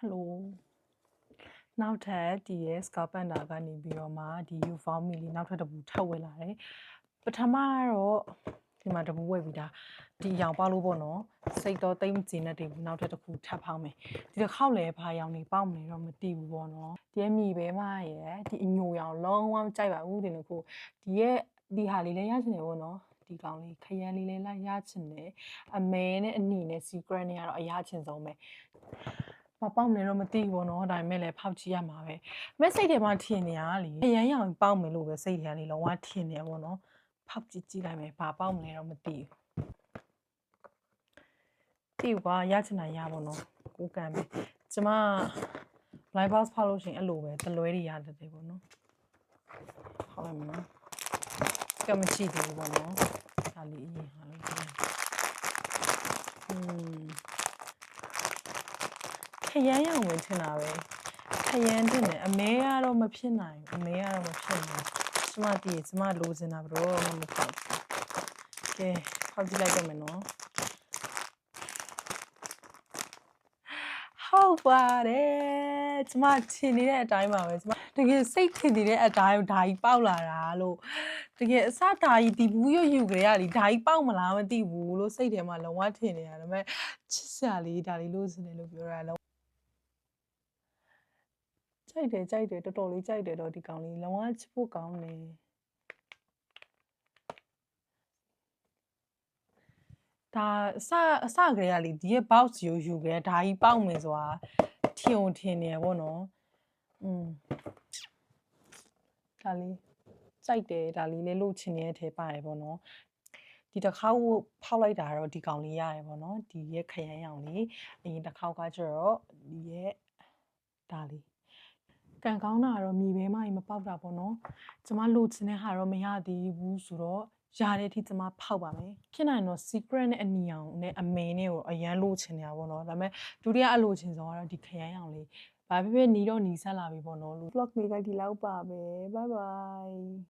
Hello နောက်ထပ်ဒီရဲ့ scalp panda ကနေပြီးတော့မှဒီ U-Found Me လေးနောက်ထပ်တစ်ပူထပ်ဝယ်လာတယ်ပထမကတော့ဒီမှာတစ်ပူဝယ်ပြီးတာဒီရောင်ပေါက်လို့ပေါ့နော်စိတ်တော့တိတ်မကြည်နဲ့တည်းဘူးနောက်ထပ်တစ်ခုထပ်ဖောင်းမယ်ဒီတစ်ခေါက်လည်းဘာရောင်နေပေါက်မလဲတော့မသိဘူးပေါ့နော်ဒီရဲ့မြေပဲမရဲ့ဒီအညိုရောင်လုံးဝမကြိုက်ပါဘူးဒီလိုခုဒီရဲ့ဒီဟာလေးလည်းရချင်တယ်ပေါ့နော်ဒီကောင်လေးခရမ်းလေးလည်းလိုက်ရချင်တယ်အမဲနဲ့အနီနဲ့ secret နဲ့ကတော့အရချင်ဆုံးပဲမပေါက်နေတော့မသိဘူးပေါ့နော်ဒါပေမဲ့လည်းဖောက်ကြည့်ရမှာပဲမဲ့စိတ်ထဲမှာထင်နေရလေအရန်ရောင်ပေါက်မယ်လို့ပဲစိတ်ထဲကလေလုံးဝထင်နေပေါ့နော်ဖောက်ကြည့်လိုက်မယ်ဘာပေါက်မလဲတော့မသိဘူးတိကွာရချင်တာရပါတော့ကိုကံပဲကျမ live box ဖောက်လို့ရှိရင်အဲ့လိုပဲတလွဲတွေရတယ်တဲ့ပေါ့နော်ဖောက်လိုက်မယ်နော်ကမချီသေးဘူးပေါ့နော်ဒါလေးအရင်ဟာလို့ခရမ်းရောင်ဝင်ထင်တာပဲခရမ်းတင်တယ်အမဲကတော့မဖြစ်နိုင်ဘူးအမဲကတော့မဖြစ်နိုင်ကျမတည်ကျမလိုချင်တာဘရောမဖောက်ဘူးကဲဖောက်ကြည့်လိုက်တော့မယ်နော်ဟုတ်ပါတယ်ကျမထင်နေတဲ့အတိုင်းပါပဲကျမတကယ်စိတ်ထင်နေတဲ့အတိုင်းဓာကြီးပေါက်လာတာလို့တကယ်အစဓာကြီးဒီဘူးယူကြရလေဓာကြီးပေါက်မလားမသိဘူးလို့စိတ်ထဲမှာလုံးဝထင်နေတာဒါပေမဲ့ချစ်စရာလေးဒါလေးလို့စနေလို့ပြောတာလုံးကြိုက်တယ်တော်တော်လေးကြိုက်တယ်တော့ဒီကောင်လေးလုံးဝချစ်ဖို့ကောင်းတယ်ဒါအစကလေးကလေဒီရဲ့ box ယူခဲ့ဓာကြီးပေါက်မယ်ဆိုတာထင်နေရပေါ့နော်ဒါလေးကြိုက်တယ်ဒါလေးလေးလို့ချင်နေတဲ့ထဲပါတယ်ပေါ့နော်ဒီတစ်ခေါက်ဖောက်လိုက်တာတော့ဒီကောင်လေးရတယ်ပေါ့နော်ဒီရဲ့ခရမ်းရောင်လေးအရင်တစ်ခေါက်ကကျတော့ဒီရဲ့ဒါလေးကန်ကောင်းတာတော့မြေပဲမကြီးမပေါက်တာပေါ့နော်ကျမလိုချင်တဲ့ဟာတော့မရသေးဘူးဆိုတော့ရတဲ့အထိကျမဖောက်ပါမယ်ဖြစ်နိုင်တော့ secret နဲ့အနီရောင်နဲ့အမဲနဲ့ကိုအရန်လိုချင်နေတာပေါ့နော်ဒါပေမဲ့ဒုတိယအလိုချင်ဆုံးကတော့ဒီခရမ်းရောင်လေးဘာဖြစ်ဖြစ်နီးတော့နီးဆက်လာပြီပေါ့နော် vlog လေးကဒီလောက်ပါပဲ bye bye